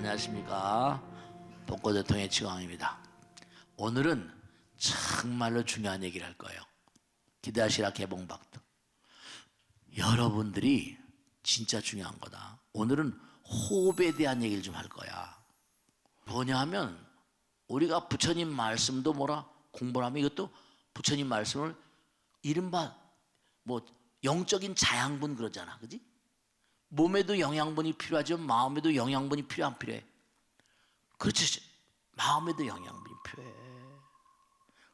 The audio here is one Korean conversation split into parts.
안녕하십니까. 복고대통의 지광입니다. 오늘은 정말로 중요한 얘기를 할 거예요. 기대하시라 개봉박도. 여러분들이 진짜 중요한 거다. 오늘은 호흡에 대한 얘기를 좀 할 거야. 뭐냐 하면 우리가 부처님 말씀도 뭐라 공부를 하면 이것도 부처님 말씀을 이른바 뭐 영적인 자양분 그러잖아. 그지? 몸에도 영양분이 필요하죠. 마음에도 영양분이 필요 안 필요해? 그렇지. 마음에도 영양분이 필요해.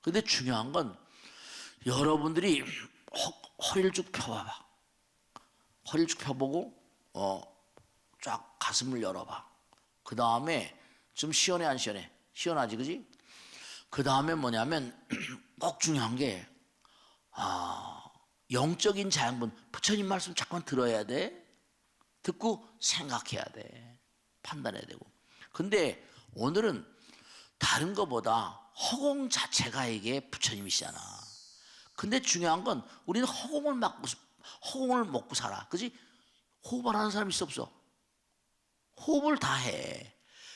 근데 중요한 건 여러분들이 허리를 쭉 펴봐봐. 허리를 쭉 펴보고 쫙 가슴을 열어봐. 그 다음에 좀 시원해 안 시원해? 시원하지 그지? 그 다음에 뭐냐면 꼭 중요한 게 영적인 자양분 부처님 말씀 잠깐 들어야 돼. 듣고 생각해야 돼. 판단해야 되고. 근데 오늘은 다른 것보다 허공 자체가 이게 부처님이시잖아. 근데 중요한 건 우리는 허공을 먹고 살아. 그지? 호흡을 하는 사람 있어 없어? 호흡을 다 해.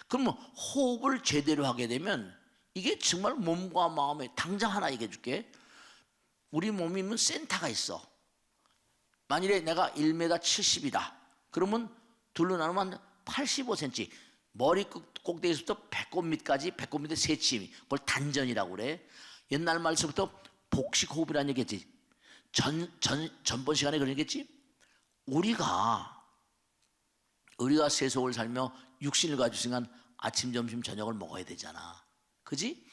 그러면 호흡을 제대로 하게 되면 이게 정말 몸과 마음에 당장 하나 얘기해 줄게. 우리 몸이면 센터가 있어. 만일에 내가 1m 70이다. 그러면 둘로 나누면 85cm. 머리 꼭대기에서부터 배꼽 밑까지, 배꼽 밑에 세침. 그걸 단전이라고 그래. 옛날 말서부터 복식호흡이라는 얘기했지. 전번 시간에 그런 얘기했지. 우리가 세속을 살며 육신을 가지고 있으니까 아침, 점심, 저녁을 먹어야 되잖아. 그지?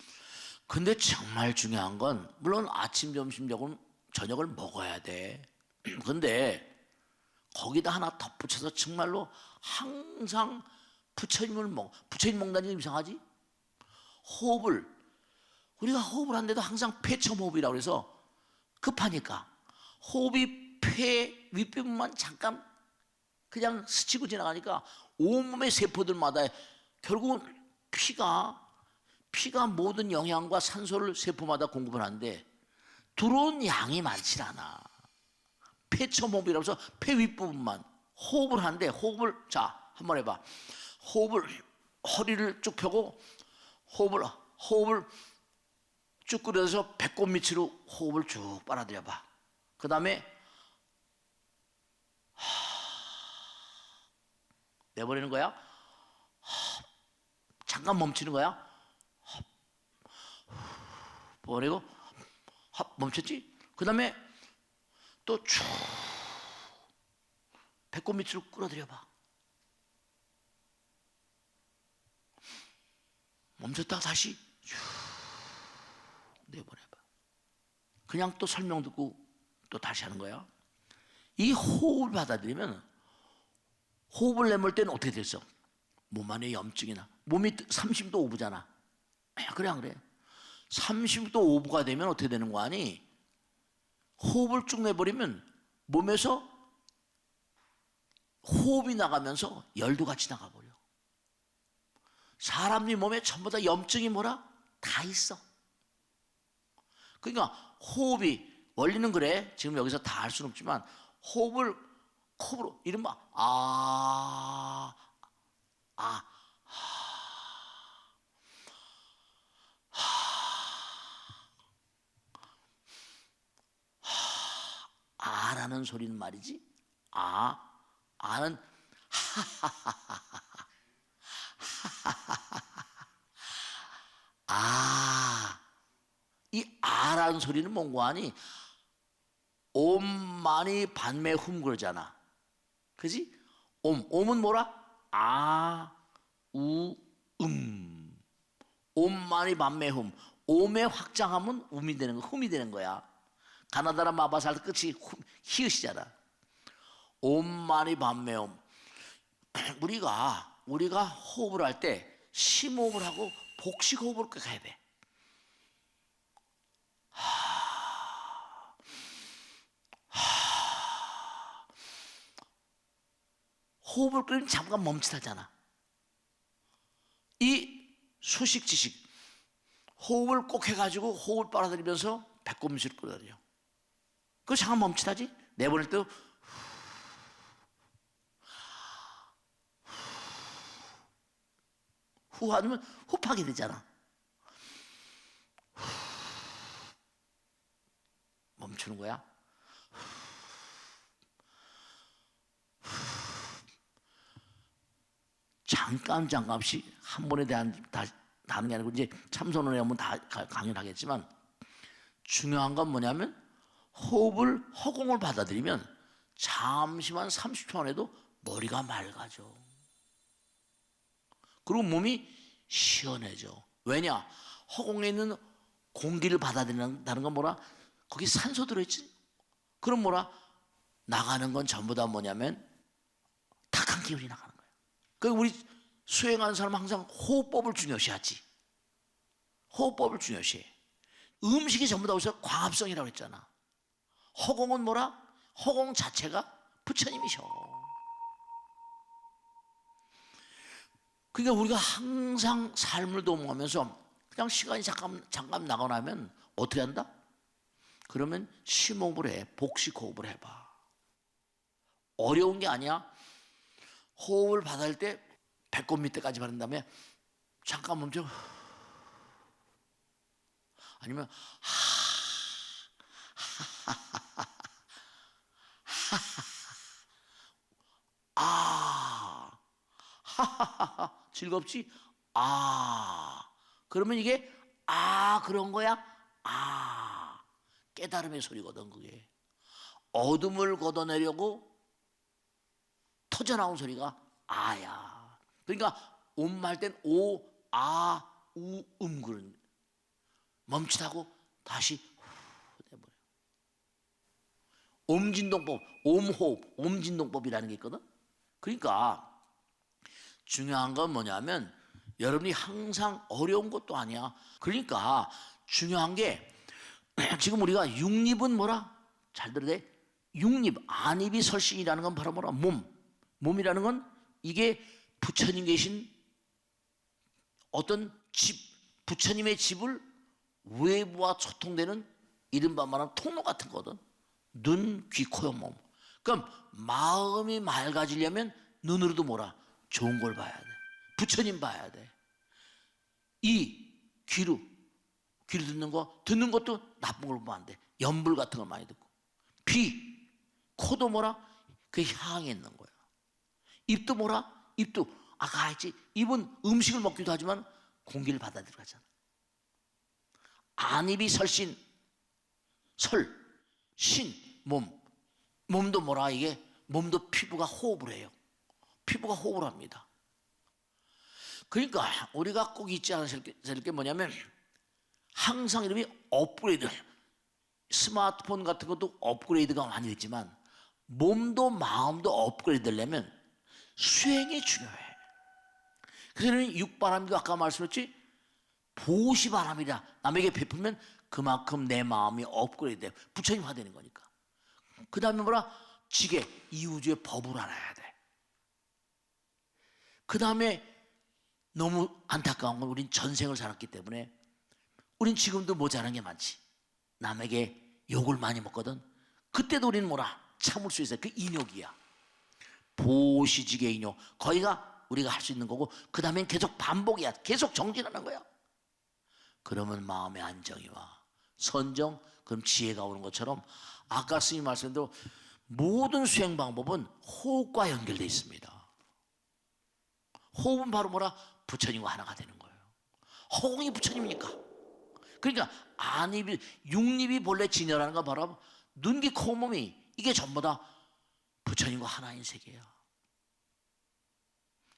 근데 정말 중요한 건 물론 아침, 점심, 저녁을 먹어야 돼. 근데 거기다 하나 덧붙여서 정말로 항상 부처님 먹는다는 게 이상하지? 우리가 호흡을 하는데도 항상 폐첨호흡이라고 해서 급하니까 호흡이 폐 윗부분만 잠깐 그냥 스치고 지나가니까 온몸의 세포들마다 결국은 피가 모든 영양과 산소를 세포마다 공급을 하는데 들어온 양이 많지 않아. 폐첨호흡이라고 해서 폐 윗부분만 호흡을 하는데 자 한번 해봐. 허리를 쭉 펴고 호흡을 쭉 끌어서 배꼽 밑으로 호흡을 쭉 빨아들여봐. 그 다음에 내버리는 거야. 잠깐 멈추는 거야. 버리고 멈췄지? 그 다음에 또 쭉 배꼽 밑으로 끌어들여봐. 멈췄다가 다시 쭉 내보내봐. 그냥 또 설명 듣고 또 다시 하는 거야. 이 호흡을 받아들이면 호흡을 내몰 때는 어떻게 됐어? 몸 안에 염증이나 몸이 30도 오브잖아. 그래 안 그래? 30도 오브가 되면 어떻게 되는 거 아니? 호흡을 쭉 내버리면 몸에서 호흡이 나가면서 열도 같이 나가버려. 사람 몸에 전부 다 염증이 다 있어. 그러니까 호흡이 원리는 그래. 지금 여기서 다 할 수는 없지만 호흡을 컵으로 이른바 아라는 소리는 말이지. 아는 이 아라는 소리는 뭔고 하니 옴마니 반매 훔 그러잖아. 그지? 옴은 뭐라? 옴마니 반매 훔. 옴의 확장하면 움이 되는 거, 훔이 되는 거야. 가나다라 마바살 끝이 히읗이잖아. 옴마니 반매 훔. 우리가 호흡을 할 때 심호흡을 하고 복식호흡을 꼭 해야 돼. 호흡을 끄면 잠깐 멈칫하잖아. 이 수식지식 호흡을 꼭 해가지고 호흡을 빨아들이면서 배꼽 밑으로 끌어들여. 그거 잠깐 멈칫하지? 내보낼 때 후 하면 호흡하게 되잖아. 멈추는 거야. 잠깐씩 한 번에 대한 다 하는 게 아니고 이제 참선원에 오면 다 강의를 하겠지만 중요한 건 뭐냐면 허공을 받아들이면 잠시만 30초 안에도 머리가 맑아져. 그리고 몸이 시원해져. 왜냐? 허공에 있는 공기를 받아들인다는 건 뭐라? 거기 산소 들어있지? 그럼 뭐라? 나가는 건 전부 다 뭐냐면 탁한 기운이 나가는 거야. 그러니까 우리 수행하는 사람은 항상 호흡법을 중요시하지. 호흡법을 중요시해. 음식이 전부 다 어디서 광합성이라고 했잖아. 허공은 뭐라? 허공 자체가 부처님이셔. 그러니까 우리가 항상 삶을 도모하면서 그냥 시간이 잠깐 나고 나면 어떻게 한다? 그러면 심호흡을 해. 복식 호흡을 해봐. 어려운 게 아니야. 호흡을 받을 때 배꼽 밑에까지 바른 다음에 잠깐 멈춰. 아니면 즐겁지? 그러면 이게 그런 거야? 깨달음의 소리거든. 그게 어둠을 걷어내려고 터져나온 소리가 아야. 그러니까 옴할 땐 오, 우, 그런 멈칫하고 다시 내버려. 옴진동법, 옴호흡, 옴진동법이라는 게 있거든. 그러니까 중요한 건 뭐냐면 여러분이 항상 어려운 것도 아니야. 그러니까 중요한 게 지금 우리가 육립은 뭐라? 잘 들어야 돼. 육립, 안입이 설신이라는 건 바로 뭐라? 몸이라는 건 이게 부처님 계신 어떤 집, 부처님의 집을 외부와 소통되는 이른바 말하는 통로 같은 거거든. 눈, 귀, 코, 몸. 그럼 마음이 맑아지려면 눈으로도 뭐라? 좋은 걸 봐야 돼. 부처님 봐야 돼. 귀로 듣는 것도 나쁜 걸 보면 안 돼. 연불 같은 걸 많이 듣고. 코도 뭐라? 그 향이 있는 거야. 입도 뭐라? 입도 아까 했지. 입은 음식을 먹기도 하지만 공기를 받아들여가잖아. 안입이 설신, 몸도 뭐라? 이게 몸도 피부가 호흡을 해요. 피부가 호흡을 합니다. 그러니까 우리가 꼭 잊지 않으실 게 뭐냐면 항상 이름이 업그레이드. 스마트폰 같은 것도 업그레이드가 많이 됐지만 몸도 마음도 업그레이드 되려면 수행이 중요해. 그래서 육바람도 아까 말씀했지, 보시바람이라 남에게 베풀면 그만큼 내 마음이 업그레이드 돼. 부처님화 되는 거니까. 그 다음에 뭐라? 지게, 이 우주의 법을 알아야 돼. 그 다음에 너무 안타까운 건 우린 전생을 살았기 때문에 우린 지금도 모자란 게 많지. 남에게 욕을 많이 먹거든. 그때도 우리는 뭐라? 참을 수 있어요. 그 인욕이야. 보시지게 인욕. 거기가 우리가 할 수 있는 거고, 그 다음엔 계속 반복이야. 계속 정진하는 거야. 그러면 마음의 안정이 와. 선정, 그럼 지혜가 오는 것처럼 아까 스님 말씀대로 모든 수행 방법은 호흡과 연결되어 있습니다. 호흡은 바로 뭐라? 부처님과 하나가 되는 거예요. 호흡이 부처님이니까. 그러니까 육립이 본래 진여라는 건 바로 눈, 귀, 코, 몸이 이게 전부 다 부처님과 하나인 세계야.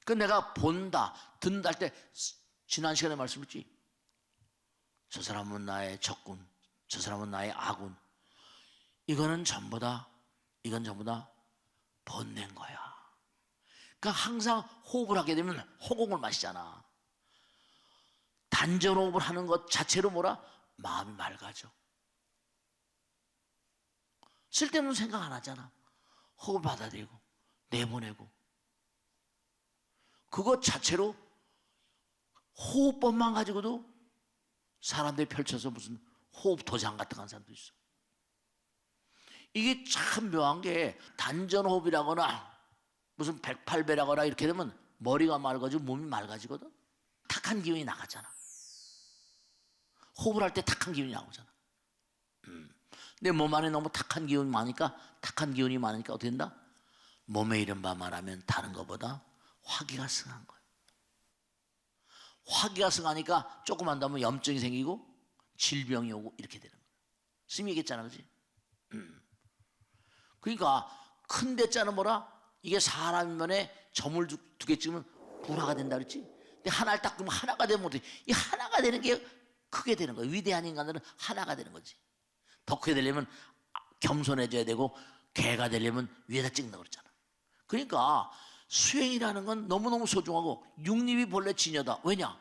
그 내가 본다, 듣는다 할 때 지난 시간에 말씀했지. 저 사람은 나의 적군, 저 사람은 나의 아군. 이건 전부 다 번낸 거야. 그러니까 항상 호흡을 하게 되면 허공을 마시잖아. 단전 호흡을 하는 것 자체로 뭐라? 마음이 맑아져. 쓸데없는 생각 안 하잖아. 호흡을 받아들이고 내보내고. 그것 자체로 호흡법만 가지고도 사람들이 펼쳐서 무슨 호흡 도장 같은 거 하는 사람도 있어. 이게 참 묘한 게 단전 호흡이라거나 무슨 108배라거나 이렇게 되면 머리가 맑아지고 몸이 맑아지거든. 탁한 기운이 나가잖아. 호흡을 할 때 탁한 기운이 나오잖아. 내 몸 안에 너무 탁한 기운이 많으니까 어떻게 된다? 몸에 이른바 말하면 다른 것보다 화기가 승한 거예요. 화기가 승하니까 조금만 더 하면 염증이 생기고 질병이 오고 이렇게 되는 거예요. 스님이 얘기했잖아, 그지? 그러니까 큰 대자는 뭐라? 이게 사람 면에 점을 두 개 찍으면 불화가 된다 그랬지? 근데 하나를 딱 그러면 하나가 되면 어떻게? 이 하나가 되는 게 크게 되는 거예요. 위대한 인간들은 하나가 되는 거지. 더 크게 되려면 겸손해져야 되고 개가 되려면 위에다 찍는다고 그랬잖아. 그러니까 수행이라는 건 너무너무 소중하고 육립이 본래 진여다. 왜냐?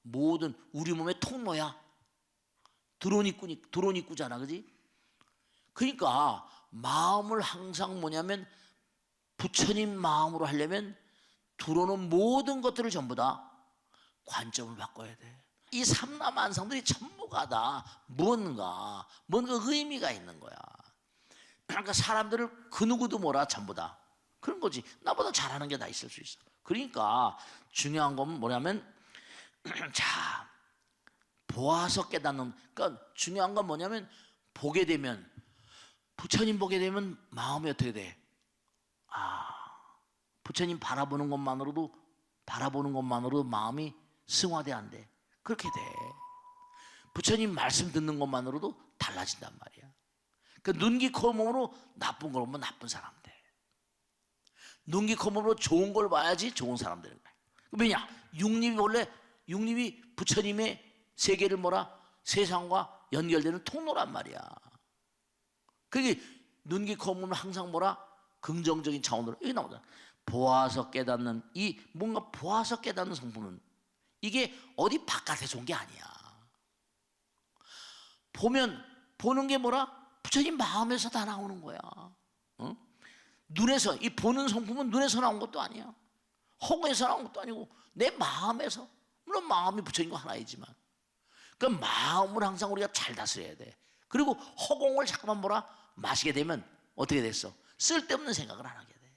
모든 우리 몸의 통로야. 드론 입구잖아, 그지? 그러니까 마음을 항상 뭐냐면 부처님 마음으로 하려면 들어오는 모든 것들을 전부 다 관점을 바꿔야 돼. 이 삼라만상들이 전부가 다 뭔가 의미가 있는 거야. 그러니까 사람들을 그 누구도 뭐라 전부 다 그런 거지. 나보다 잘하는 게 다 있을 수 있어. 그러니까 중요한 건 뭐냐면 자, 보아서 깨닫는. 그러니까 중요한 건 뭐냐면 보게 되면 부처님 보게 되면 마음이 어떻게 돼? 부처님 바라보는 것만으로도 마음이 승화돼 안 돼. 그렇게 돼. 부처님 말씀 듣는 것만으로도 달라진단 말이야. 그러니까 눈, 귀, 코, 몸으로 나쁜 걸 보면 나쁜 사람 돼. 눈, 귀, 코, 몸으로 좋은 걸 봐야지 좋은 사람 되는 거야. 왜냐? 육립이 부처님의 세계를 세상과 연결되는 통로란 말이야. 그게 눈, 귀, 코, 몸은 항상 긍정적인 차원으로 여기 나오잖아. 보아서 깨닫는 뭔가 보아서 깨닫는 성품은 이게 어디 바깥에서 온 게 아니야. 보는 게 부처님 마음에서 다 나오는 거야. 눈에서 이 보는 성품은 눈에서 나온 것도 아니야. 허공에서 나온 것도 아니고 내 마음에서. 물론 마음이 부처님과 하나이지만 그 마음을 항상 우리가 잘 다스려야 돼. 그리고 허공을 자꾸만 마시게 되면 어떻게 됐어? 쓸데없는 생각을 안 하게 돼.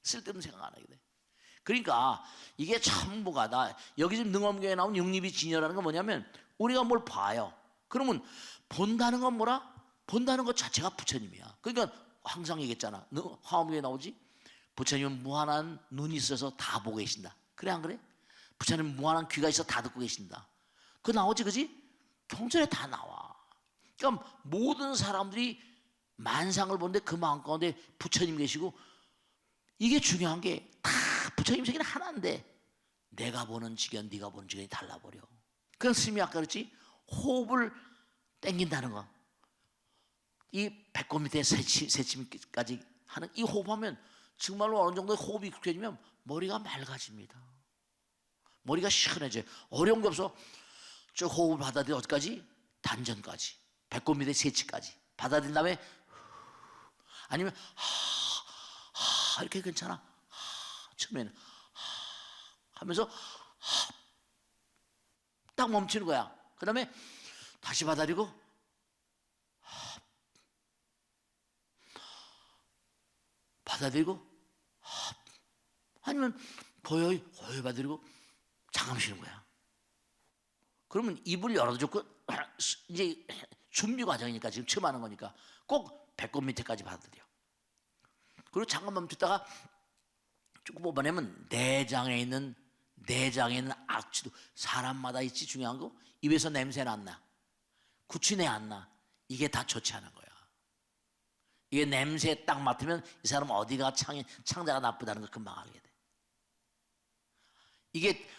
쓸데없는 생각 안 하게 돼. 그러니까 이게 전부가 다 여기 지금 능엄경에 나온 육립이 진여라는 건 뭐냐면 우리가 뭘 봐요. 그러면 본다는 건 본다는 것 자체가 부처님이야. 그러니까 항상 얘기했잖아. 화엄경에 나오지? 부처님은 무한한 눈이 있어서 다 보고 계신다. 그래 안 그래? 부처님은 무한한 귀가 있어서 다 듣고 계신다. 그거 나오지, 그지? 경전에 다 나와. 그러니까 모든 사람들이 만상을 보는데 그 마음 가운데 부처님 계시고 이게 중요한 게 다 부처님 세계는 하나인데 내가 보는 지견, 네가 보는 지견이 달라버려. 그래서 스님이 아까 그랬지? 호흡을 땡긴다는 거. 이 배꼽 밑에 새침까지 하는 이 호흡하면 정말로 어느 정도 호흡이 익숙해지면 머리가 맑아집니다. 머리가 시원해져요. 어려운 게 없어. 쭉 호흡을 받아들여 어디까지? 단전까지. 배꼽 밑에 새치까지. 받아들인 다음에 아니면 이렇게 괜찮아. 처음에는 하면서 딱 멈추는 거야. 그 다음에 다시 받아들이고 아니면 고요히 받아들이고 잠깐 쉬는 거야. 그러면 입을 열어도 좋고 이제 준비 과정이니까 지금 처음 하는 거니까 꼭 배꼽 밑에까지 받아들여. 그리고 잠깐 멈췄다가 조금 뽑아내면 내장에 있는 악취도 사람마다 있지. 중요한 거 입에서 냄새는 안 나. 구취내 안 나. 이게 다 좋지 않은 거야. 이게 냄새에 딱 맡으면 이 사람 어디가 창자가 나쁘다는 걸 금방 알게 돼. 이게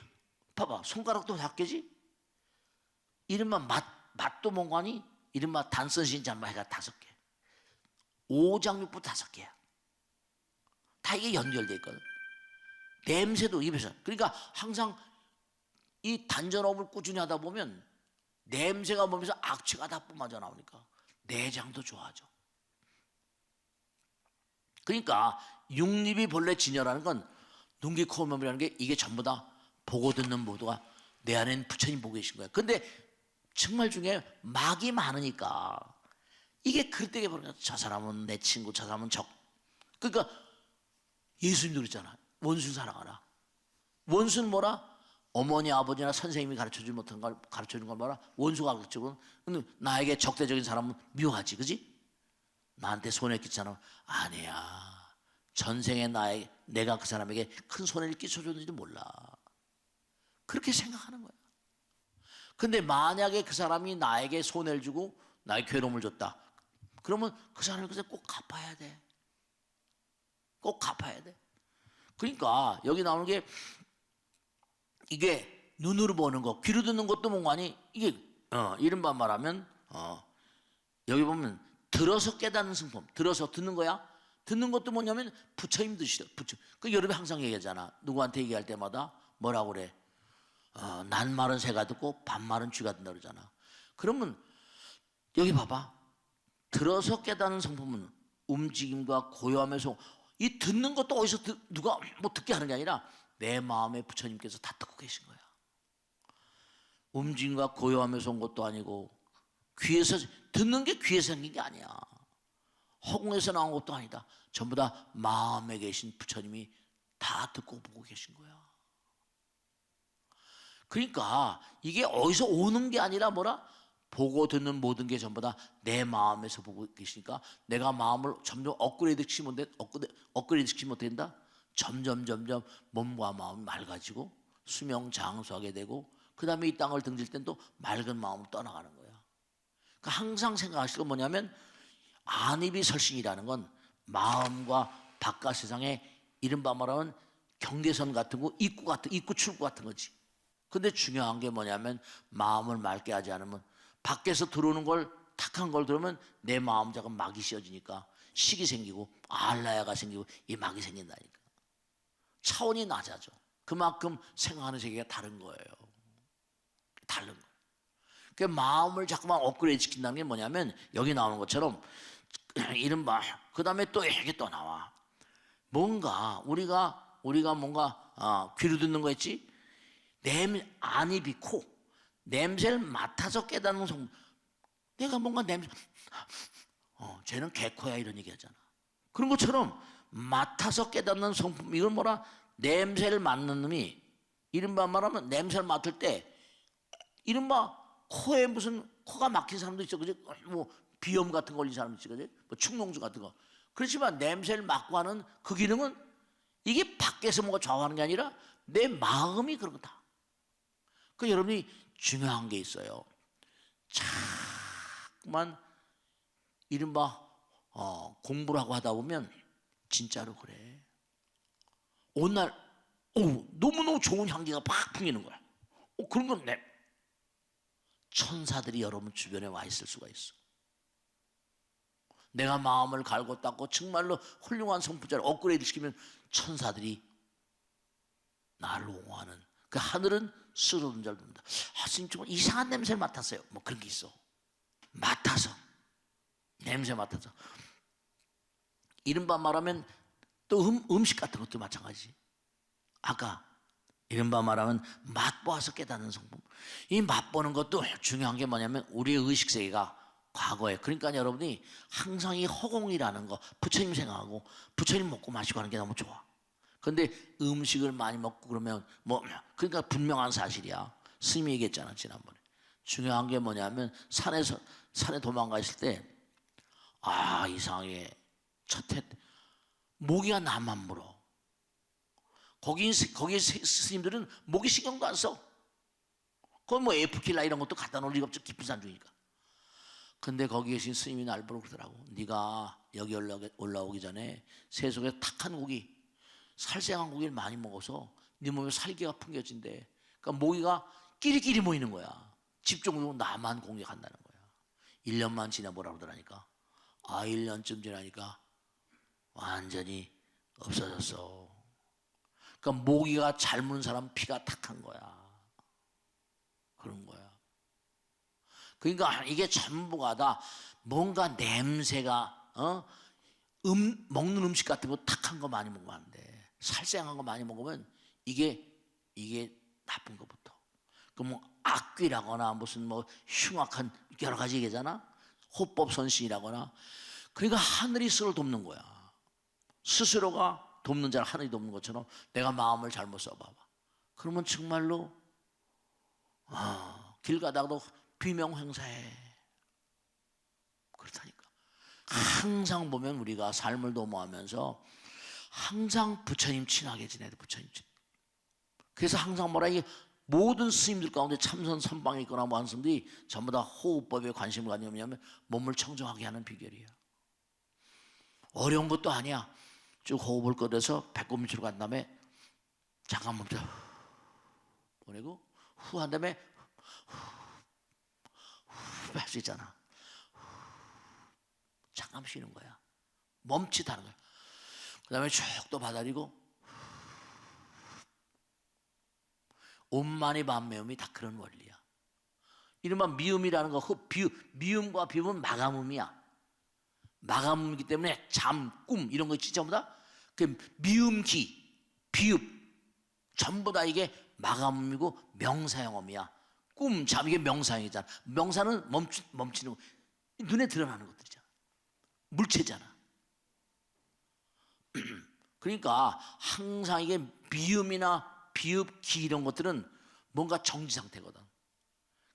봐봐, 손가락도 5개지? 이른바 맛도 뭔가니? 이른바 단선신잔마 해가 5개. 오장육부 5개야. 다 이게 연결돼 있거든. 냄새도 입에서. 그러니까 항상 이 단전업을 꾸준히 하다 보면 냄새가 몸에서 악취가 다 뿜어져 나오니까 내장도 좋아져. 그러니까 육립이 본래 진여라는 건 눈, 귀, 코, 몸이라는 게 이게 전부 다 보고 듣는 모두가 내 안에는 부처님 보고 계신 거야. 근데 정말 중에 막이 많으니까 이게 그때게 보니까 저 사람은 내 친구, 저 사람은 적. 그러니까 예수님도 그랬잖아. 원수는 사랑하라. 원수는 뭐라? 어머니 아버지나 선생님이 가르쳐주지 못한 걸 가르쳐주는 걸 봐라. 원수가 가르쳐주고 나에게 적대적인 사람은 미워하지, 그지? 나한테 손해 끼치잖아. 아니야. 전생에 내가 그 사람에게 큰 손해를 끼쳐줬는지도 몰라. 그렇게 생각하는 거야. 근데 만약에 그 사람이 나에게 손해를 주고 나에게 괴로움을 줬다. 그러면 그 사람이 그래서 꼭 갚아야 돼. 꼭 갚아야 돼. 그러니까 여기 나오는 게 이게 눈으로 보는 거, 귀로 듣는 것도 뭔가니 이게 이른바 말하면 여기 보면 들어서 깨닫는 성품, 들어서 듣는 거야. 듣는 것도 뭐냐면 부처님 드시죠. 부처. 그 여러분이 항상 얘기하잖아. 누구한테 얘기할 때마다 뭐라고 그래? 낱말은 새가 듣고 반말은 쥐가 듣는다 그러잖아. 그러면 여기 봐봐. 들어서 깨닫는 성품은 움직임과 고요하면서 이 듣는 것도 어디서 누가 뭐 듣게 하는 게 아니라 내 마음에 부처님께서 다 듣고 계신 거야. 움직임과 고요하면서 온 것도 아니고 귀에서 듣는 게 귀에서 생긴 게 아니야. 허공에서 나온 것도 아니다. 전부 다 마음에 계신 부처님이 다 듣고 보고 계신 거야. 그러니까 이게 어디서 오는 게 아니라 뭐라? 보고 듣는 모든 게 전부 다 내 마음에서 보고 계시니까 내가 마음을 점점 업그레이드 시키면 어떻게 된다? 점점 몸과 마음이 맑아지고 수명장수하게 되고 그 다음에 이 땅을 등질 땐 또 맑은 마음으로 떠나가는 거야. 그러니까 항상 생각하실 건 뭐냐면 안입이 설신이라는 건 마음과 바깥 세상에 이른바 말하면 경계선 같은 거, 입구 출구 같은 거지. 근데 중요한 게 뭐냐면 마음을 맑게 하지 않으면 밖에서 들어오는 걸 탁한 걸 들으면 내 마음 자금 막이 씌어지니까 식이 생기고 알라야가 생기고 이 막이 생긴다니까. 차원이 낮아져. 그만큼 생각하는 세계가 다른 거예요. 다른 거예요. 그 마음을 자꾸만 업그레이드 시킨다는 게 뭐냐면 여기 나오는 것처럼 이른바 그 다음에 또 이게 또 나와. 뭔가 우리가 뭔가 귀로 듣는 거 있지? 안입이 코 냄새를 맡아서 깨닫는 성. 내가 뭔가 냄새 쟤는 개코야 이런 얘기 하잖아. 그런 것처럼 맡아서 깨닫는 성품. 이건 뭐라? 냄새를 맡는 놈이 이른바 말하면 냄새를 맡을 때 이른바 코에 무슨 코가 막힌 사람도 있어. 그지? 뭐 비염 같은 거 걸린 사람도 있어. 그지? 뭐 축농증 같은 거. 그렇지만 냄새를 맡고 하는 그 기능은 이게 밖에서 뭐가 좌우하는 게 아니라 내 마음이 그런 거다. 그 여러분이 중요한 게 있어요. 자꾸만 이른바 공부를 하고 하다 보면 진짜로 그래. 어느 날 너무너무 좋은 향기가 팍 풍기는 거야. 그런 건 천사들이 여러분 주변에 와 있을 수가 있어. 내가 마음을 갈고 닦고 정말로 훌륭한 성품자를 업그레이드 시키면 천사들이 나를 옹호하는 그 하늘은 쓰러든 자를 돕니다. 스님 정말 이상한 냄새를 맡았어요. 뭐 그런 게 있어. 맡아서 냄새 맡아서 이른바 말하면 또 음식 같은 것도 마찬가지. 아까 이른바 말하면 맛보아서 깨닫는 성품. 이 맛보는 것도 중요한 게 뭐냐면 우리의 의식세계가 과거에 그러니까 여러분이 항상 이 허공이라는 거 부처님 생각하고 부처님 먹고 마시고 하는 게 너무 좋아. 그런데 음식을 많이 먹고 그러면 그러니까 분명한 사실이야. 스님이 얘기했잖아 지난번에. 중요한 게 뭐냐면 산에 도망가 있을 때 이상하게 첫해 모기가 나만 물어. 거기 스님들은 모기 신경도 안 써. 그건 뭐 에프킬라 이런 것도 갖다 놓을 리가 없죠. 깊은 산 중이니까. 근데 거기 계신 스님이 날 보러 그러더라고. 네가 여기 올라오기 전에 세속에 탁한 고기, 살생한 고기를 많이 먹어서 네 몸에 살기가 풍겨진대. 그러니까 모기가 끼리끼리 모이는 거야. 집중적으로 나만 공격한다는 거야. 1년만 지나보라 그러더라니까. 1년쯤 지나니까 완전히 없어졌어. 그러니까 모기가 잘 무는 사람 피가 탁한 거야. 그런 거야. 그러니까 이게 전부가 다 뭔가 냄새가 먹는 음식 같은 거 탁한 거 많이 먹으면 안 돼. 살생한 거 많이 먹으면 이게 나쁜 것부터. 그 뭐 악귀라거나 무슨 뭐 흉악한 여러 가지 얘기잖아. 호법선신이라거나. 그러니까 하늘이 스스로 돕는 거야. 스스로가 돕는 자를 하늘이 돕는 것처럼 내가 마음을 잘못 써봐봐. 그러면 정말로 길 가다가도 비명 행사해. 그렇다니까. 항상 보면 우리가 삶을 도모하면서 항상 부처님 친하게 지내야 돼. 부처님 친. 그래서 항상 뭐라 이게 모든 스님들 가운데 참선 선방에 있거나 뭐 하는 스님들이 전부 다 호흡법에 관심을 가지면 몸을 청정하게 하는 비결이야. 어려운 것도 아니야. 쭉 호흡을 꺼내서 배꼽 밑으로 간 다음에 잠깐 멈춰 보내고 후 한 다음에 할 수 있잖아. 잠깐 쉬는 거야. 멈칫하는 거야. 그 다음에 쭉 또 받아들이고 온만이 반매음이 다 그런 원리야. 이른바 미음이라는 거, 미음과 비음은 마감음이야. 마감음이기 때문에 잠, 꿈 이런 거 있지 전부 다. 그 미음기, 비읍 전부 다 이게 마감음이고 명사형음이야. 꿈, 잠 이게 명사형이잖아. 명사는 멈추는 거. 눈에 드러나는 것들이잖아. 물체잖아. 그러니까 항상 이게 미음이나 비읍, 기 이런 것들은 뭔가 정지 상태거든.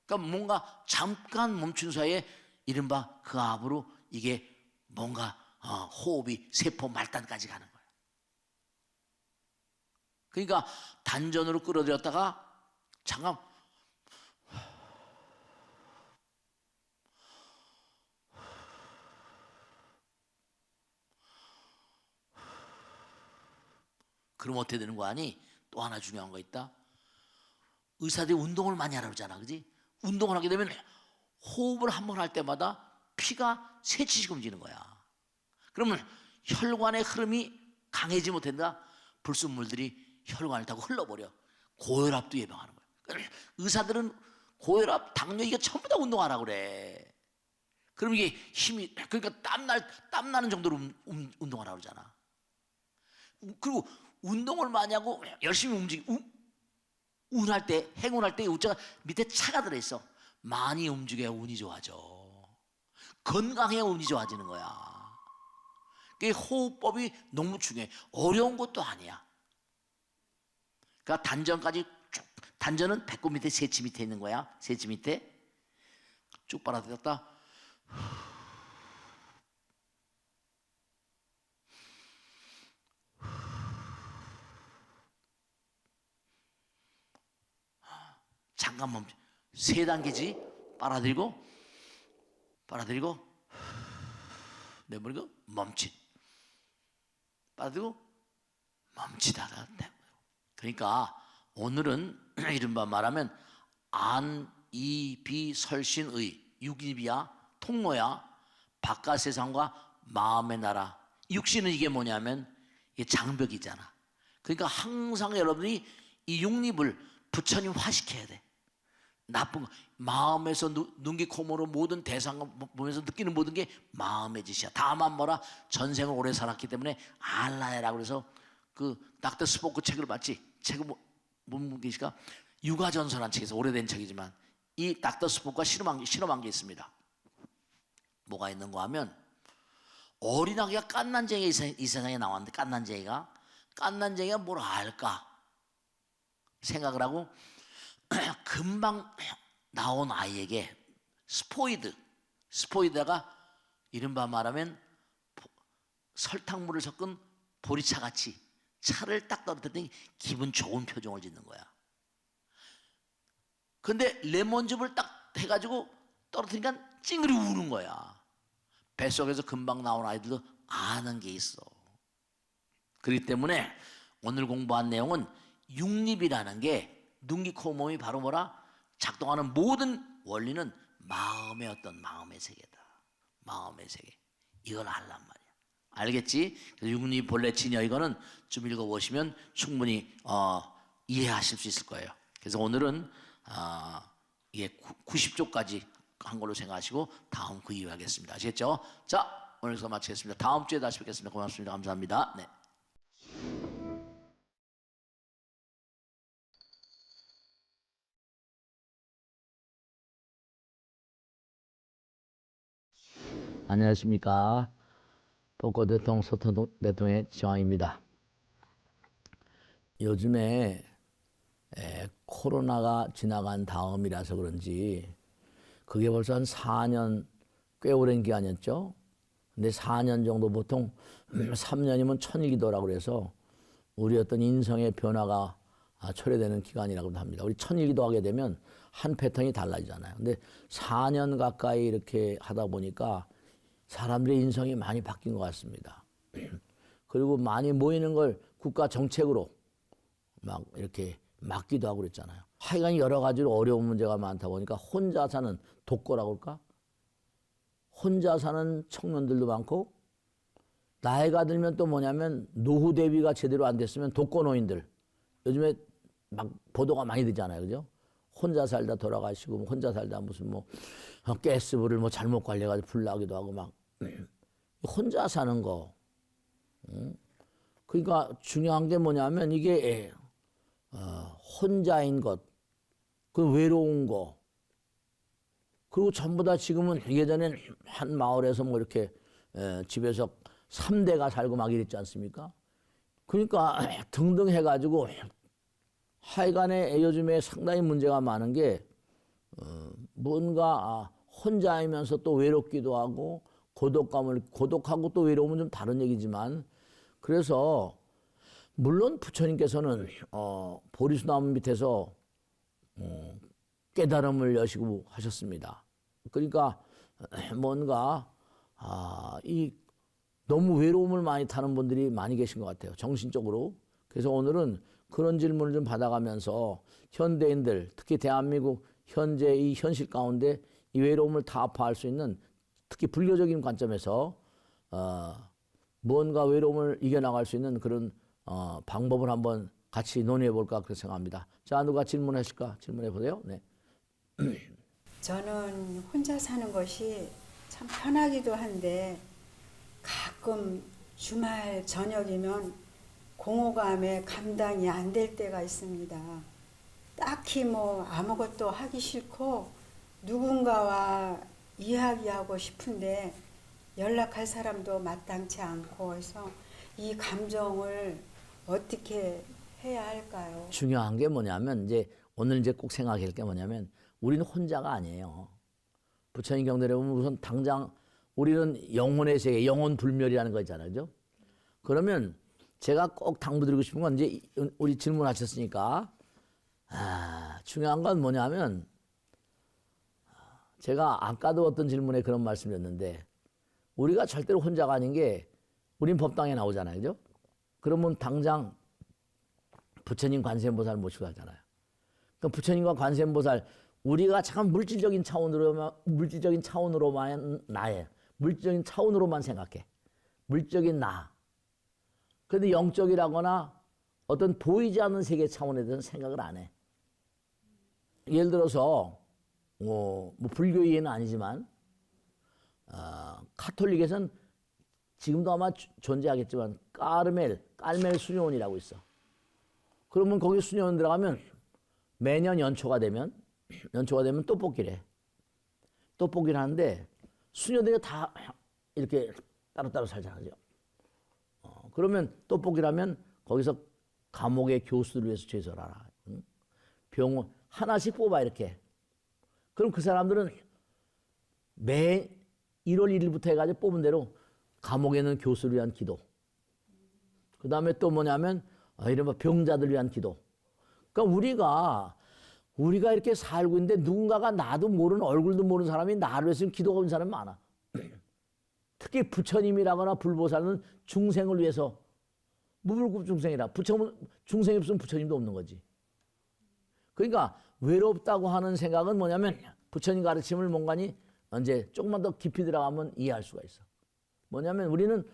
그러니까 뭔가 잠깐 멈춘 사이에 이른바 그 앞으로 이게 뭔가 호흡이 세포 말단까지 가는 거야. 그러니까 단전으로 끌어들였다가 잠깐 그럼 어떻게 되는 거 아니? 또 하나 중요한 거 있다. 의사들이 운동을 많이 하라고 그러잖아. 그지? 운동을 하게 되면 호흡을 한 번 할 때마다 피가 새치씩 움직이는 거야. 그러면 혈관의 흐름이 강해지지 못한다. 불순물들이 혈관을 타고 흘러버려. 고혈압도 예방하는 거야. 그러니까 의사들은 고혈압, 당뇨 이게 전부 다 운동하라고 그래. 그럼 이게 힘이 그러니까 땀나는 정도로 운동하라고 그러잖아. 그리고 운동을 많이 하고 열심히 운할 때, 행운할 때 우자가 밑에 차가 들어있어. 많이 움직여야 운이 좋아져. 건강해야 운이 좋아지는 거야. 그 호흡법이 너무 중요해. 어려운 것도 아니야. 그러니까 단전까지 쭉, 단전은 배꼽 밑에 세치 밑에 있는 거야. 세치 밑에 쭉 빨아들였다. 잠깐 멈춰. 세 단계지. 빨아들이고 내버리고 멈칫. 빨아들이고 멈칫하다 내버리고. 그러니까 오늘은 이른바 말하면 안이비설신의 육입이야 통로야. 바깥 세상과 마음의 나라. 육신은 이게 뭐냐면 이게 장벽이잖아. 그러니까 항상 여러분이 이 육립을 부처님 화시켜야 돼. 나쁜 거 마음에서 눈기 코모로 모든 대상을 보면서 느끼는 모든 게 마음의 짓이야. 다만 뭐라 전생을 오래 살았기 때문에 알라야라고 그래서 그 닥터 스포크 책을 봤지. 책을 못 계시까? 육아전설한 책에서 오래된 책이지만 이 닥터 스포크가 실험한 게 있습니다. 뭐가 있는가 하면 어린아기가 깐난쟁이가 이 세상에 나왔는데 깐난쟁이가 뭘 알까 생각을 하고 금방 나온 아이에게 스포이드가 이른바 말하면 설탕물을 섞은 보리차 같이 차를 딱 떨어뜨렸더니 기분 좋은 표정을 짓는 거야. 근데 레몬즙을 딱 해가지고 떨어뜨리니까 찡그리 우는 거야. 뱃속에서 금방 나온 아이들도 아는 게 있어. 그렇기 때문에 오늘 공부한 내용은 육립이라는 게 눈기 코 몸이 바로 뭐라 작동하는 모든 원리는 마음의 마음의 세계다. 마음의 세계. 이걸 알란 말이야. 알겠지? 육립 본래 진여 이거는 좀 읽어보시면 충분히 이해하실 수 있을 거예요. 그래서 오늘은 이게 90조까지 한 걸로 생각하시고 다음 그 이후 하겠습니다. 아시겠죠? 자, 오늘 여기서 마치겠습니다. 다음 주에 다시 뵙겠습니다. 고맙습니다. 감사합니다. 네. 안녕하십니까. 복고대통 소통대통의 지왕입니다. 요즘에 코로나가 지나간 다음이라서 그런지 그게 벌써 한 4년 꽤 오랜 기간이었죠. 근데 4년 정도 보통 3년이면 천일기도라고 그래서 우리 어떤 인성의 변화가 초래되는 기간이라고도 합니다. 우리 천일기도 하게 되면 한 패턴이 달라지잖아요. 근데 4년 가까이 이렇게 하다 보니까 사람들의 인성이 많이 바뀐 것 같습니다. 그리고 많이 모이는 걸 국가 정책으로 막 이렇게 막기도 하고 그랬잖아요. 하여간 여러 가지로 어려운 문제가 많다 보니까 혼자 사는 독거라고 할까? 혼자 사는 청년들도 많고 나이가 들면 또 뭐냐면 노후 대비가 제대로 안 됐으면 독거 노인들 요즘에 막 보도가 많이 되잖아요. 그죠? 혼자 살다 돌아가시고 혼자 살다 무슨 뭐 가스불을 뭐 잘못 관리해가지고 불 나기도 하고 막 혼자 사는 거. 그러니까 중요한 게 뭐냐면 이게 혼자인 것, 그 외로운 거. 그리고 전부 다 지금은 예전엔 한 마을에서 뭐 이렇게 집에서 3대가 살고 막 이랬지 않습니까? 그러니까 등등 해가지고 하여간에 요즘에 상당히 문제가 많은 게 뭔가 혼자이면서 또 외롭기도 하고 고독하고 또 외로움은 좀 다른 얘기지만 그래서 물론 부처님께서는 보리수나무 밑에서 깨달음을 여시고 하셨습니다. 그러니까 뭔가 이 너무 외로움을 많이 타는 분들이 많이 계신 것 같아요. 정신적으로. 그래서 오늘은 그런 질문을 좀 받아가면서 현대인들 특히 대한민국 현재 이 현실 가운데 이 외로움을 타파할 수 있는 특히 불교적인 관점에서 뭔가 외로움을 이겨나갈 수 있는 그런 방법을 한번 같이 논의해 볼까 그렇게 생각합니다. 자, 누가 질문하실까? 질문해 보세요. 네. 저는 혼자 사는 것이 참 편하기도 한데 가끔 주말 저녁이면 공허감에 감당이 안 될 때가 있습니다. 딱히 뭐 아무것도 하기 싫고 누군가와 이야기하고 싶은데 연락할 사람도 마땅치 않고 해서 이 감정을 어떻게 해야 할까요? 중요한 게 뭐냐면 이제 오늘 이제 꼭 생각해야 할 게 뭐냐면 우리는 혼자가 아니에요. 부처님 경전에 보면 우선 당장 우리는 영혼의 세계, 영혼 불멸이라는 거 있잖아요. 그죠? 그러면 제가 꼭 당부드리고 싶은 건 이제 우리 질문하셨으니까 중요한 건 뭐냐면 제가 아까도 어떤 질문에 그런 말씀이었는데 우리가 절대로 혼자가 아닌 게 우린 법당에 나오잖아요. 그죠? 그러면 당장 부처님 관세음보살 모시고 가잖아요. 그러니까 부처님과 관세음보살 우리가 참 물질적인 차원으로만 나의 물질적인 차원으로만 생각해. 물질적인 나. 그런데 영적이라거나 어떤 보이지 않는 세계 차원에 대해서는 생각을 안 해. 예를 들어서 뭐 불교 이해는 아니지만 카톨릭에서는 지금도 아마 존재하겠지만 깔멜 수녀원이라고 있어. 그러면 거기 수녀원 들어가면 매년 연초가 되면 떡볶이를 해. 떡볶이를 하는데 수녀들이 다 이렇게 따로따로 살잖아요. 그러면 떡볶이라면 거기서 감옥의 교수를 위해서 제설하라. 병원 하나씩 뽑아 이렇게. 그럼 그 사람들은 매 1월 1일부터 해가지고 뽑은 대로 감옥에 있는 교수를 위한 기도. 그 다음에 또 뭐냐면 이른바 병자들 위한 기도. 그러니까 우리가 이렇게 살고 있는데 누군가가 나도 모르는 얼굴도 모르는 사람이 나를 위해서 기도하고 있는 사람이 많아. 특히 부처님이라거나 불보살은 중생을 위해서 무불급 중생이라 중생이 없으면 부처님도 없는 거지. 그러니까 외롭다고 하는 생각은 뭐냐면 부처님 가르침을 뭔가니 이제 조금만 더 깊이 들어가면 이해할 수가 있어. 뭐냐면 우리는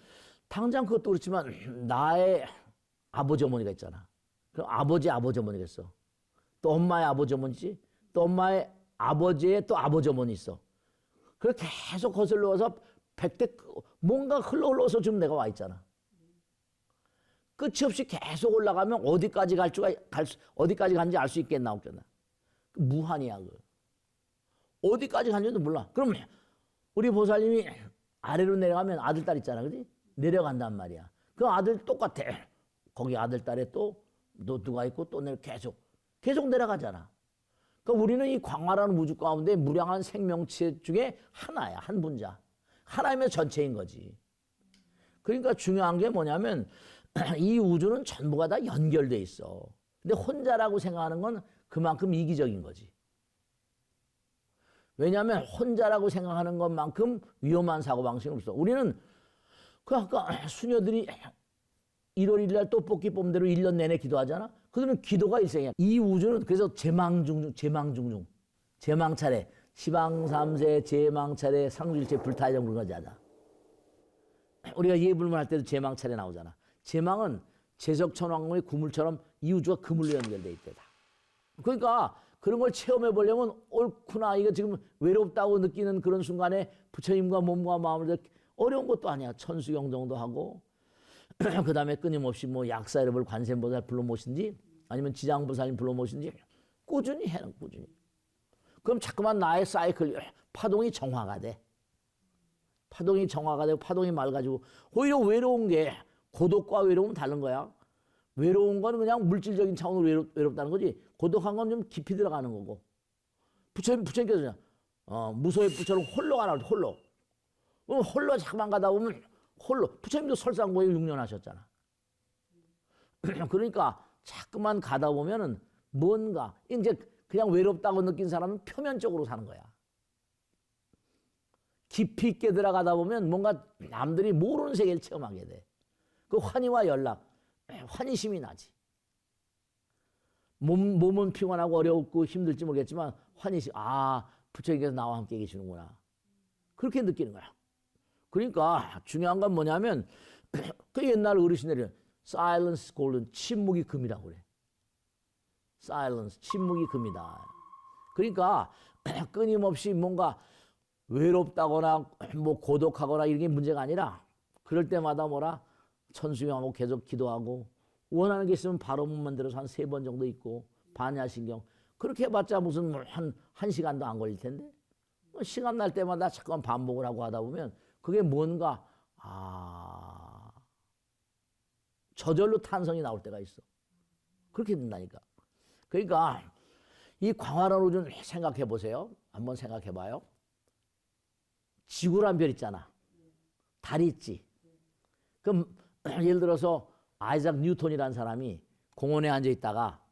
당장 그것도 그렇지만 나의 아버지 어머니가 있잖아. 그럼 아버지 어머니가 있어. 또 엄마의 아버지 어머니지. 또 엄마의 아버지의 또 아버지 어머니 있어. 그래서 계속 거슬러 와서 뭔가 흘러서 지금 내가 와 있잖아. 끝이 없이 계속 올라가면 어디까지 어디까지 간지 알 수 있겠나 없겠나. 무한이야 그. 어디까지 간지도 몰라. 그럼 우리 보살님이 아래로 내려가면 아들 딸 있잖아, 그지? 내려간단 말이야. 그 아들 똑같아. 거기 아들 딸에 또 누가 있고 또 내려 계속 계속 내려가잖아. 그러니까 우리는 이 광활한 우주 가운데 무량한 생명체 중에 하나야. 한 분자. 하나이면 전체인 거지. 그러니까 중요한 게 뭐냐면 이 우주는 전부가 다 연결돼 있어. 근데 혼자라고 생각하는 건 그만큼 이기적인 거지. 왜냐하면 혼자라고 생각하는 것만큼 위험한 사고방식은 없어. 우리는 그 아까 수녀들이 1월 1일 날 떡볶이 뽐대로 1년 내내 기도하잖아. 그들은 기도가 일생이야. 이 우주는 그래서 제망 차례, 시방 3세, 제망 차례, 상주일체, 불타정 그런 거지 하자. 우리가 예불문할 때도 제망 차례 나오잖아. 제망은 제석천왕의 구물처럼 이 우주가 그물로 연결돼 있대다. 그러니까 그런 걸 체험해 보려면 옳구나. 이거 지금 외롭다고 느끼는 그런 순간에 부처님과 몸과 마음을 어려운 것도 아니야. 천수경 정도 하고 그 다음에 끊임없이 뭐 약사 여러분 관세음보살 불러 모신지 아니면 지장보살님 불러 모신지 꾸준히 해는 꾸준히. 그럼 자꾸만 나의 사이클 파동이 정화가 돼. 파동이 정화가 되고 파동이 맑아지고 오히려 외로운 게 고독과 외로움은 다른 거야. 외로운 건 그냥 물질적인 차원으로 외롭다는 거지. 고독한 건 좀 깊이 들어가는 거고. 부처님께서 무소의 부처는 홀로 가라 홀로. 홀로 자꾸만 가다 보면 홀로. 부처님도 설상고에 6년 하셨잖아. 그러니까 자꾸만 가다 보면은 뭔가 이제 그냥 외롭다고 느낀 사람은 표면적으로 사는 거야. 깊이 있게 들어가다 보면 뭔가 남들이 모르는 세계를 체험하게 돼. 그 환희와 연락, 환희심이 나지. 몸은 피곤하고 어렵고 힘들지 모르겠지만 환희심, 부처님께서 나와 함께 계시는구나. 그렇게 느끼는 거야. 그러니까 중요한 건 뭐냐면 그 옛날 어르신들이 silence is golden, 침묵이 금이라고 그래. silence, 침묵이 금이다. 그러니까 끊임없이 뭔가 외롭다거나 뭐 고독하거나 이런 게 문제가 아니라 그럴 때마다 뭐라 천수경하고 계속 기도하고 원하는 게 있으면 바로 문 만들어서 한 3번 정도 있고 반야신경 그렇게 해봤자 무슨 한 시간도 안 걸릴 텐데 시간 날 때마다 잠깐 반복을 하고 하다 보면 그게 뭔가 저절로 탄성이 나올 때가 있어. 그렇게 된다니까. 그러니까 이 광활한 우주는 생각해 보세요. 한번 생각해 봐요. 지구란 별 있잖아. 달이 있지. 그럼 예를 들어서 아이작 뉴턴이라는 사람이 공원에 앉아 있다가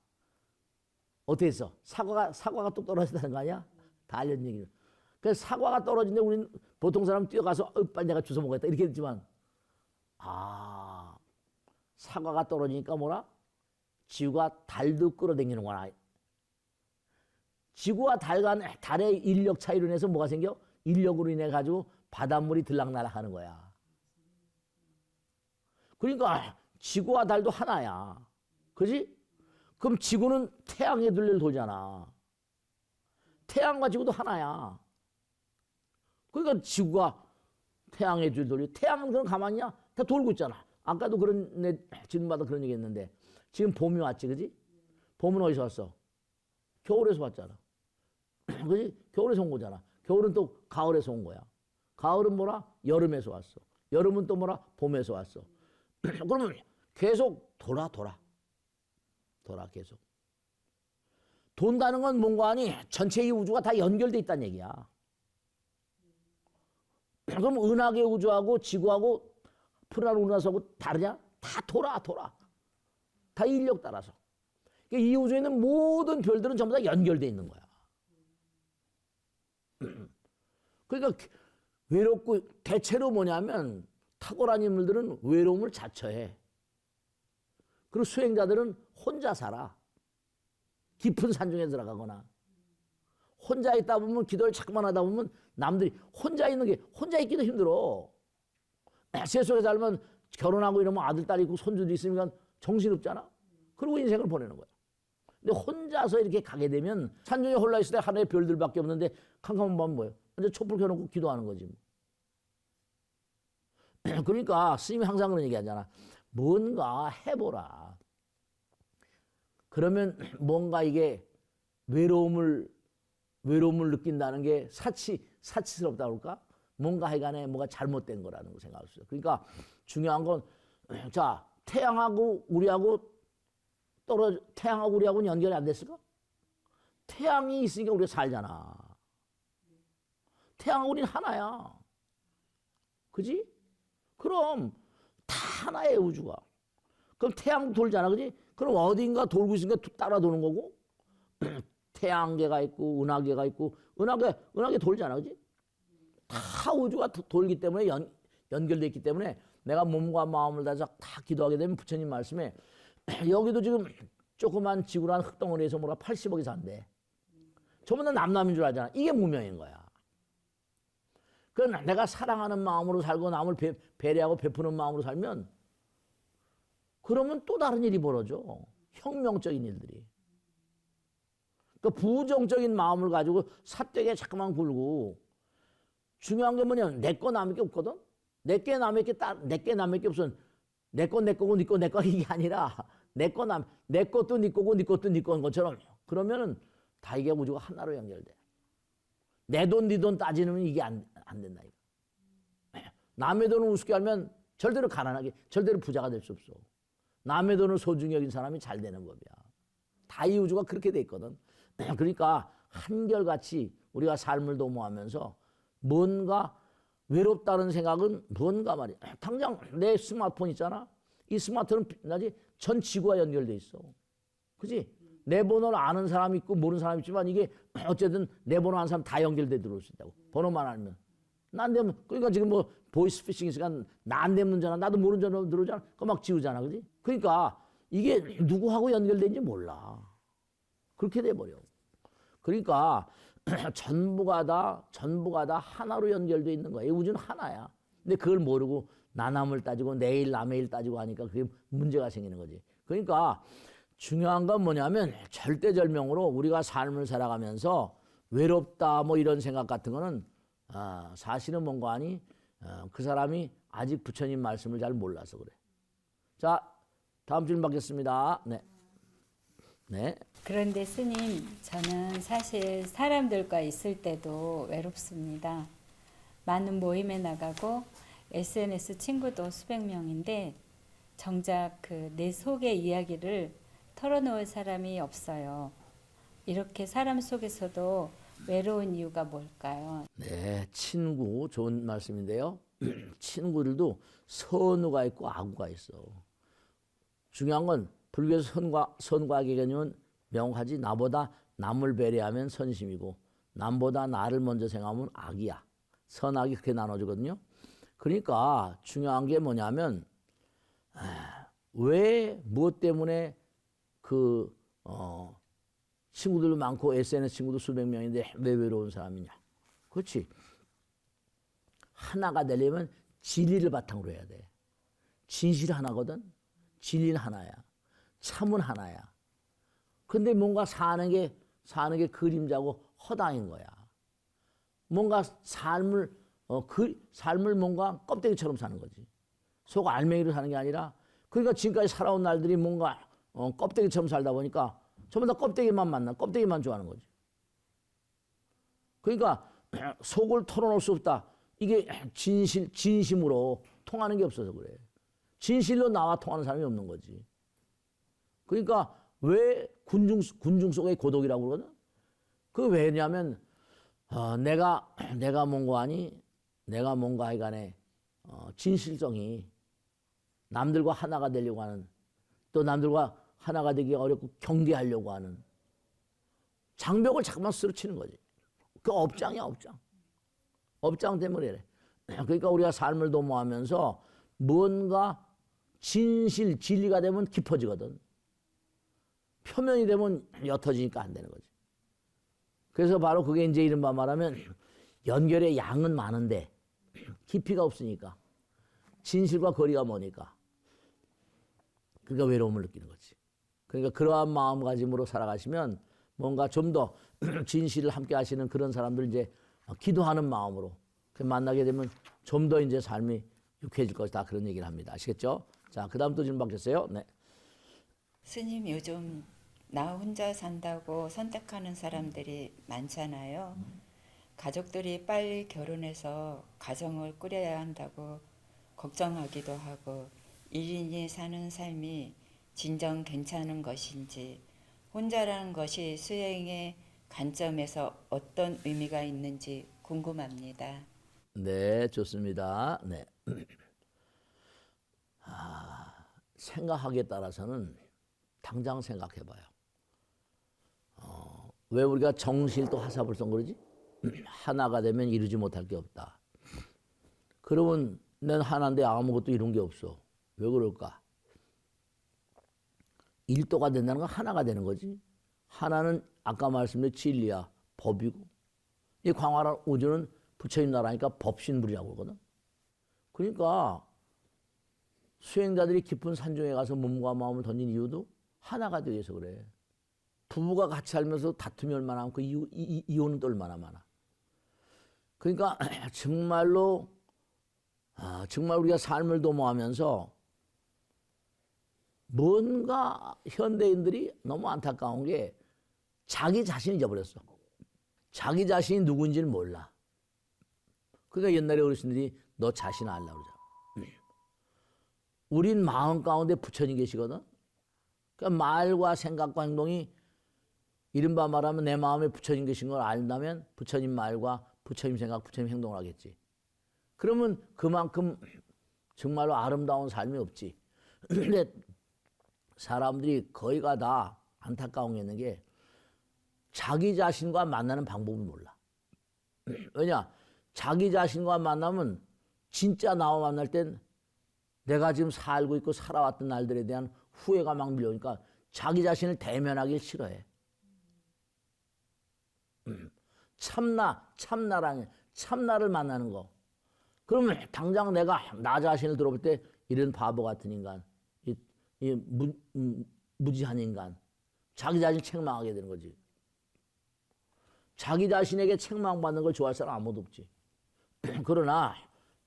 어떻게 했어? 사과가 뚝 떨어진다는 거 아니야? 다 알려진 얘기죠. 그래서 사과가 떨어진데 우리는 보통 사람 뛰어가서 빨리 내가 주워 먹겠다 이렇게 했지만 사과가 떨어지니까 뭐라? 지구가 달도 끌어당기는구나. 지구와 달의 인력 차이로 인해서 뭐가 생겨? 인력으로 인해 가지고 바닷물이 들락날락 하는 거야. 그러니까 지구와 달도 하나야. 그지? 그럼 지구는 태양의 둘레를 돌잖아. 태양과 지구도 하나야. 그러니까 지구가 태양의 둘 돌려. 태양은 그럼 가만히 있냐? 다 돌고 있잖아. 아까도 그런 질문마다 그런 얘기 했는데 지금 봄이 왔지, 그지? 봄은 어디서 왔어? 겨울에서 왔잖아. 그지? 겨울에서 온 거잖아. 겨울은 또 가을에서 온 거야. 가을은 뭐라? 여름에서 왔어. 여름은 또 뭐라? 봄에서 왔어. 그러면 계속 돌아 계속. 돈다는 건 뭔가 아니 전체 이 우주가 다 연결돼 있다는 얘기야. 그럼 은하계 우주하고 지구하고 푸른 은하수하고 다르냐? 다 돌아. 다 인력 따라서. 그러니까 이 우주에 있는 모든 별들은 전부 다 연결돼 있는 거야. 그러니까 외롭고 대체로 뭐냐면 탁월한 인물들은 외로움을 자처해. 그리고 수행자들은 혼자 살아. 깊은 산중에 들어가거나. 혼자 있다 보면 기도를 자꾸만 하다 보면 남들이 혼자 있기도 힘들어. 세속에 살면 결혼하고 이러면 아들, 딸 있고 손주도 있으니까 정신없잖아. 그리고 인생을 보내는 거야. 근데 혼자서 이렇게 가게 되면 산중에 홀라 있을 때 하늘에 별들밖에 없는데 캄캄한 밤은 뭐예요? 이제 촛불 켜놓고 기도하는 거지. 그러니까 스님이 항상 그런 얘기 하잖아. 뭔가 해보라. 그러면 뭔가 이게 외로움을 느낀다는 게 사치스럽다 그럴까? 뭔가 하여간에 뭐가 잘못된 거라는 거 생각할 수 있어요. 그러니까 중요한 건, 자, 태양하고 우리하고 태양하고 우리하고는 연결이 안 됐을까? 태양이 있으니까 우리가 살잖아. 태양하고 우리는 하나야. 그지? 그럼 다 하나의 우주가. 그럼 태양 돌잖아. 그지? 그럼 어딘가 돌고 있으니까 따라 도는 거고 태양계가 있고 은하계가 있고 은하계 돌잖아. 그지? 다 우주가 돌기 때문에 연결되어 있기 때문에 내가 몸과 마음을 다해서 다 기도하게 되면 부처님 말씀에 여기도 지금 조그만 지구란 흙덩어리에서 뭐라 80억이 산대. 전부 다 남남인 줄 알잖아. 이게 무명인 거야. 그 내가 사랑하는 마음으로 살고 남을 배려하고 베푸는 마음으로 살면 그러면 또 다른 일이 벌어져. 혁명적인 일들이. 그 부정적인 마음을 가지고 삿되게 자꾸만 굴고 중요한 게 뭐냐면 내 거 남의 게 없거든. 내게 남의 게 없으면 내 거고 네 거 내 거 이게 아니라 내 것도 네 거고 네 것도 네 거인 것처럼 그러면은 다 이게 우주가 하나로 연결돼. 내 돈 네 돈 따지면 이게 안 된다 이거. 남의 돈을 우습게 알면 절대로 가난하게 절대로 부자가 될 수 없어. 남의 돈을 소중히 여긴 사람이 잘 되는 법이야. 다 이 우주가 그렇게 돼 있거든. 그러니까 한결같이 우리가 삶을 도모하면서 뭔가 외롭다는 생각은 뭔가 말이야. 당장 내 스마트폰 있잖아. 이 스마트폰은 전 지구와 연결돼 있어. 그지? 내 번호를 아는 사람이 있고 모르는 사람이 있지만 이게 어쨌든 내 번호 아는 사람 다 연결돼 들어올 수 있다고. 번호만 알면. 난 되면 그러니까 지금 뭐 보이스피싱 있으니까 나 안 되는 전화 나도 모르는 전화 들어오잖아. 그거 막 지우잖아. 그지? 그러니까 이게 누구하고 연결된지 몰라. 그렇게 돼버려. 그러니까 전부가 다 하나로 연결돼 있는 거야. 이 우주는 하나야. 근데 그걸 모르고 나남을 따지고 내일 남의 일 따지고 하니까 그게 문제가 생기는 거지. 그러니까 중요한 건 뭐냐면 절대절명으로 우리가 삶을 살아가면서 외롭다 뭐 이런 생각 같은 거는 사실은 뭔가 아니 그 사람이 아직 부처님 말씀을 잘 몰라서 그래. 자, 다음 질문 받겠습니다. 네. 네. 그런데 스님, 저는 사실 사람들과 있을 때도 외롭습니다. 많은 모임에 나가고 SNS 친구도 수백 명인데 정작 그 내 속의 이야기를 털어놓을 사람이 없어요. 이렇게 사람 속에서도 외로운 이유가 뭘까요? 네, 친구 좋은 말씀인데요. 친구들도 선우가 있고 악우가 있어. 중요한 건 불교에서 선과 악의 개념은 명확하지. 나보다 남을 배려하면 선심이고 남보다 나를 먼저 생각하면 악이야. 선악이 그렇게 나눠지거든요. 그러니까 중요한 게 뭐냐면 왜 무엇 때문에 친구들도 많고 SNS 친구도 수백 명인데 왜 외로운 사람이냐. 그렇지. 하나가 되려면 진리를 바탕으로 해야 돼. 진실 하나거든. 진리는 하나야. 참은 하나야. 근데 뭔가 사는 게 그림자고 허당인 거야. 뭔가 삶을 뭔가 껍데기처럼 사는 거지. 속 알맹이로 사는 게 아니라 그러니까 지금까지 살아온 날들이 뭔가 껍데기처럼 살다 보니까 전부 다 껍데기만 만나 껍데기만 좋아하는 거지. 그러니까 속을 털어놓을 수 없다. 이게 진심으로 통하는 게 없어서 그래. 진실로 나와 통하는 사람이 없는 거지. 그러니까 왜 군중 속의 고독이라고 그러거든? 그 왜냐면 내가 뭔가 아니 내가 뭔가 하여간에 진실성이 남들과 하나가 되려고 하는 또 남들과 하나가 되기 어렵고 경계하려고 하는 장벽을 자꾸만 쓰러치는 거지. 그 업장이야 업장. 업장 때문에 그래. 그러니까 우리가 삶을 도모하면서 뭔가 진리가 되면 깊어지거든. 표면이 되면 옅어지니까 안 되는 거지. 그래서 바로 그게 이제 이른바 말하면 연결의 양은 많은데 깊이가 없으니까 진실과 거리가 머니까 그러니까 외로움을 느끼는 거지. 그러니까 그러한 마음가짐으로 살아가시면 뭔가 좀 더 진실을 함께 하시는 그런 사람들 이제 기도하는 마음으로 만나게 되면 좀 더 이제 삶이 유쾌해질 것이다. 그런 얘기를 합니다. 아시겠죠? 자, 그 다음 또 질문 받겠어요? 네. 스님, 요즘 나 혼자 산다고 선택하는 사람들이 많잖아요. 가족들이 빨리 결혼해서 가정을 꾸려야 한다고 걱정하기도 하고 1인이 사는 삶이 진정 괜찮은 것인지, 혼자라는 것이 수행의 관점에서 어떤 의미가 있는지 궁금합니다. 네, 좋습니다. 네. 생각하기에 따라서는 당장 생각해봐요. 왜 우리가 정실도 하사불성 그러지? 하나가 되면 이루지 못할 게 없다. 그러면 난 하나인데 아무것도 이룬 게 없어. 왜 그럴까? 일도가 된다는 건 하나가 되는 거지. 하나는 아까 말씀드린 진리야, 법이고, 이 광활한 우주는 부처님 나라니까 법신불이라고 그러거든. 그러니까 수행자들이 깊은 산중에 가서 몸과 마음을 던진 이유도 하나가 되기 위해서 그래. 부부가 같이 살면서 다툼이 얼마나 많고 이혼은 또 얼마나 많아. 그러니까 정말로 정말 우리가 삶을 도모하면서 뭔가 현대인들이 너무 안타까운 게 자기 자신을 잊어버렸어. 자기 자신이 누구인지는 몰라. 그러니까 옛날에 어르신들이 너 자신 알라 그러잖아. 우린 마음 가운데 부처님 계시거든. 그러니까 말과 생각과 행동이 이른바 말하면 내 마음에 부처님 계신 걸 안다면 부처님 말과 부처님 생각, 부처님 행동을 하겠지. 그러면 그만큼 정말로 아름다운 삶이 없지. 근데 사람들이 거의가 다 안타까운 게 있는 게 자기 자신과 만나는 방법을 몰라. 왜냐? 자기 자신과 만나면 진짜 나와 만날 땐 내가 지금 살고 있고 살아왔던 날들에 대한 후회가 막 밀려오니까 자기 자신을 대면하길 싫어해. 참나를 만나는 거. 그러면 당장 내가 나 자신을 들어볼 때 이런 바보 같은 인간, 무지한 인간, 자기 자신 책망하게 되는 거지. 자기 자신에게 책망받는 걸 좋아할 사람 아무도 없지. 그러나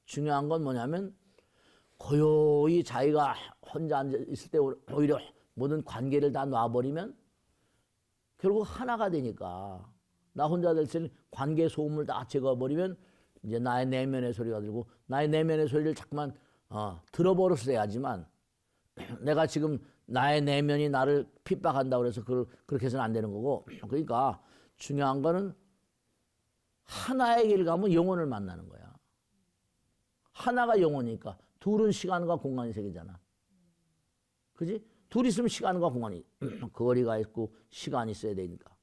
중요한 건 뭐냐면 고요히 자기가 혼자 앉아 있을 때 오히려 모든 관계를 다 놔버리면 결국 하나가 되니까 나 혼자 될 때는 관계 소음을 다 제거해버리면 이제 나의 내면의 소리가 들고 나의 내면의 소리를 자꾸만 들어버렸어야 하지만 내가 지금 나의 내면이 나를 핍박한다고 해서 그렇게 해서는 안 되는 거고 그러니까 중요한 거는 하나의 길 가면 영혼을 만나는 거야. 하나가 영혼이니까 둘은 시간과 공간이 세계잖아. 그지? 둘이 있으면 시간과 공간이 거리가 있고 시간이 있어야 되니까.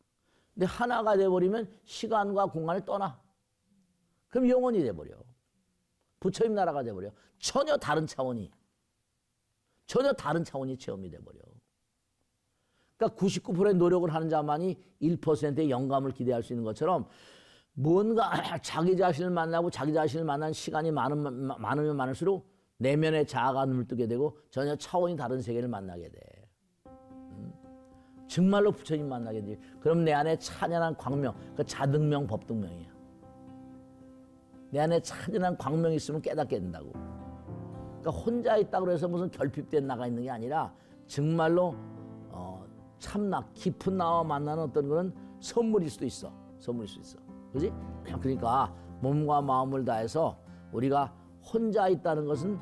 근데 하나가 돼버리면 시간과 공간을 떠나. 그럼 영혼이 돼버려. 부처님 나라가 돼버려. 전혀 다른 차원이 체험이 돼버려. 그러니까 99%의 노력을 하는 자만이 1%의 영감을 기대할 수 있는 것처럼 뭔가 자기 자신을 만나고 자기 자신을 만나는 시간이 많으면 많을수록 내면의 자아가 눈을 뜨게 되고 전혀 차원이 다른 세계를 만나게 돼. 정말로 부처님 만나게 돼. 그럼 내 안에 찬연한 광명, 그 자등명 법등명이야. 내 안에 찬연한 광명이 있으면 깨닫게 된다고. 그러니까 혼자 있다고 해서 무슨 결핍된 나가 있는 게 아니라 정말로 참나, 깊은 나와 만나는 어떤 그런 선물일 수도 있어. 그지? 그러니까 몸과 마음을 다해서 우리가 혼자 있다는 것은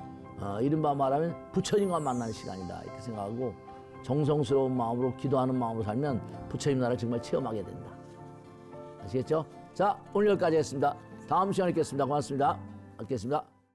이른바 말하면 부처님과 만나는 시간이다. 이렇게 생각하고 정성스러운 마음으로 기도하는 마음으로 살면 부처님 나라를 정말 체험하게 된다. 아시겠죠? 자, 오늘 여기까지 했습니다. 다음 시간에 뵙겠습니다. 고맙습니다. 뵙겠습니다.